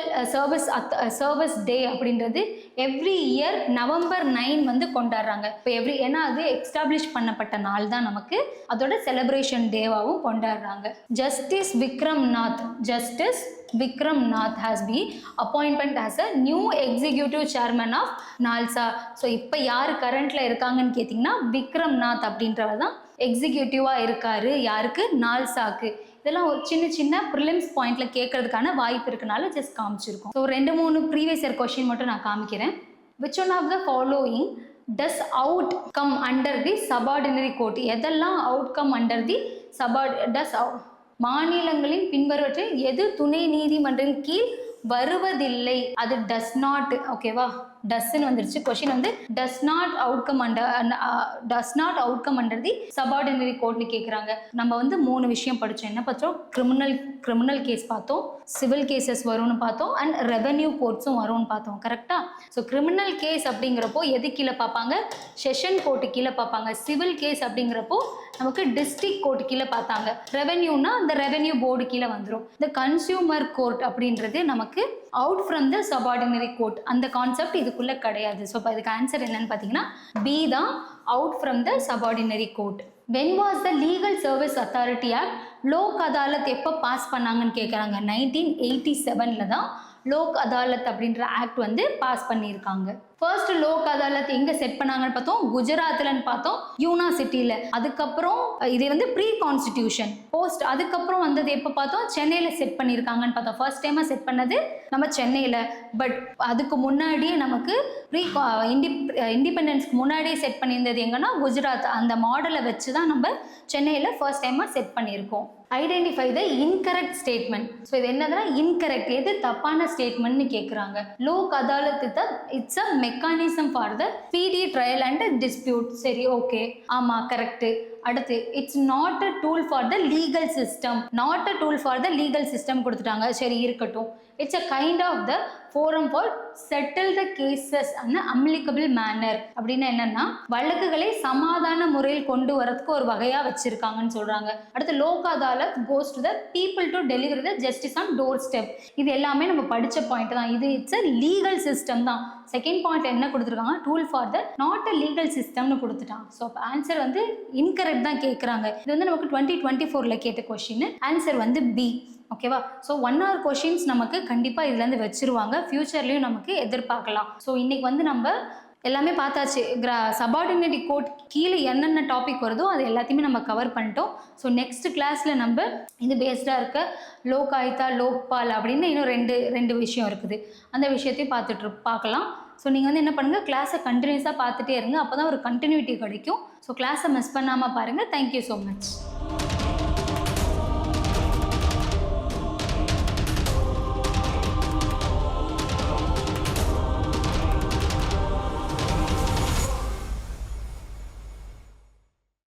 சர்வீஸ் டே அப்படின்றது எவ்ரி இயர் நவம்பர் 9 வந்து கொண்டாடுறாங்க. இப்போ ஏன்னா அது எக்ஸ்டாப்ளிஷ் பண்ணப்பட்ட நாள் தான் நமக்கு, அதோட செலிப்ரேஷன் டேவாகவும் கொண்டாடுறாங்க. Justice Vikram Nath has been appointed as a new executive chairman of NALSA. So இப்போ யார் கரண்ட்ல இருக்காங்கன்னு கேட்டிங்கன்னா, விக்ரம் நாத் அப்படின்றவர் தான் எக்ஸிக்யூட்டிவாக இருக்காரு. யாருக்கு, நால்சாக்கு. இதெல்லாம் ஒரு சின்ன ப்ரிலிம்ஸ் பாயிண்ட்ல கேட்கறதுக்கான வாய்ப்பு இருக்கனால ஜஸ்ட் காமிச்சிருக்கோம். ஸோ 2-3 ப்ரீவியஸ் இயர் கொஸ்டின் மட்டும் நான் காமிக்கிறேன். Which one of the following does out come under the subordinate court? எதெல்லாம் அவுட் கம் அண்டர் தி மாநிலங்களின் பின்வருவற்றில் எது துணை நீதிமன்றின் கீழ் வருவதில்லை? அது டஸ் நாட். ஓகேவா, டஸ்ன்னு வந்துருச்சு. கொஸ்டின் வந்து does not outcome under the subordinate கோர்ட்னு கேட்குறாங்க. நம்ம வந்து 3 விஷயம் படித்தோம். என்ன பார்த்தோம்? கிரிமினல் கேஸ் பார்த்தோம், சிவில் கேசஸ் வரும்னு பார்த்தோம், அண்ட் ரெவென்யூ கோர்ட்ஸும் வரும்னு பார்த்தோம். கரெக்டா? ஸோ கிரிமினல் கேஸ் அப்படிங்கிறப்போ எது கீழே பார்ப்பாங்க? செஷன் கோர்ட்டு கீழே பார்ப்பாங்க. சிவில் கேஸ் அப்படிங்கிறப்போ நமக்கு டிஸ்ட்ரிக்ட் கோர்ட் கீழே பார்த்தாங்க. ரெவென்யூனா அந்த ரெவென்யூ போர்டு கீழே வந்துடும். இந்த கன்சியூமர் கோர்ட் அப்படின்றது நமக்கு out from the subordinate court. அந்த கான்செப்ட் இதுக்குள்ள கிடையாது. ஸோ இப்போ இதுக்கு ஆன்சர் என்னன்னு பார்த்தீங்கன்னா பி தான், out from the subordinate court. When was the legal service authority act? Lok Adalat எப்போ பாஸ் பண்ணாங்கன்னு கேட்குறாங்க. 1987 தான் லோக் அதாலத் அப்படின்ற ஆக்ட் வந்து பாஸ் பண்ணியிருக்காங்க. ஃபர்ஸ்ட் லோக் அதாலத் எங்க செட் பண்ணாங்கன்னு பார்த்தோம், குஜராத்லன்னு பார்த்தோம், யூனிவர்சிட்டியில. அதுக்கப்புறம் இது வந்து ப்ரீ கான்ஸ்டிடியூஷன் போஸ்ட். அதுக்கப்புறம் வந்தது எப்போ பார்த்தோம், சென்னையில செட் பண்ணியிருக்காங்கன்னு பார்த்தோம். ஃபர்ஸ்ட் டைமா செட் பண்ணது நம்ம சென்னையில. பட் அதுக்கு முன்னாடியே நமக்கு இண்டிபெண்டன்ஸ்க்கு முன்னாடியே செட் பண்ணியிருந்தது எங்கன்னா குஜராத். அந்த மாடலை வச்சு தான் நம்ம சென்னையில ஃபர்ஸ்ட் டைமா செட் பண்ணியிருக்கோம். Identify the incorrect statement. So இது என்னதுன்னா இன்கரெக்ட், எது தப்பான ஸ்டேட்மெண்ட்னு கேட்குறாங்க. Lok Adalat it's a mechanism for the speedy trial and dispute. சரி, ஓகே, ஆமாம், கரெக்டு. அடுத்து it's not a tool for the legal system, not a tool for the legal system கொடுத்துட்டாங்க. சரி இருக்கட்டும். It's a kind of the forum for settle the cases and amicable manner. அப்படின்னா என்னன்னா வழக்குகளை சமாதான முறையில் கொண்டு வரதுக்கு ஒரு வகையா வச்சிருக்காங்கன்னு சொல்றாங்க. அடுத்து Lok Adalat goes to the people to deliver the justice on doorstep. இது எல்லாமே நம்ம படிச்ச பாயிண்ட் தான். இது இட்ஸ் அ லீகல் சிஸ்டம் தான். செகண்ட் பாயிண்ட் என்ன கொடுத்துருக்காங்க, tool for the not a legal சிஸ்டம்னு கொடுத்துட்டாங்க. ஸோ அப்போ ஆன்சர் வந்து இன்கரெக்ட் தான் கேட்குறாங்க. இது வந்து நமக்கு 2024 கேட்ட கொஸ்டின். ஆன்சர் வந்து பி. ஓகேவா? ஸோ 1 hour கொஷின்ஸ் நமக்கு கண்டிப்பாக இதுலேருந்து வச்சிருவாங்க, ஃபியூச்சர்லேயும் நமக்கு எதிர்பார்க்கலாம். ஸோ இன்னைக்கு வந்து நம்ம எல்லாமே பார்த்தாச்சு. சபார்டினேட் கோட் கீழே என்னென்ன டாபிக் வருதோ அது எல்லாத்தையுமே நம்ம கவர் பண்ணிட்டோம். ஸோ நெக்ஸ்ட் கிளாஸில் நம்ம இது பேஸ்டாக இருக்க லோக் ஆயுதா, லோக்பால் அப்படின்னு இன்னும் ரெண்டு விஷயம் இருக்குது. அந்த விஷயத்தையும் பார்க்கலாம். ஸோ நீங்கள் வந்து என்ன பண்ணுங்கள், கிளாஸை கண்டினியூஸாக பார்த்துட்டே இருங்க. அப்போ தான் ஒரு கண்டினியூட்டி கிடைக்கும். ஸோ கிளாஸை மிஸ் பண்ணாமல் பாருங்கள். Thank you so much.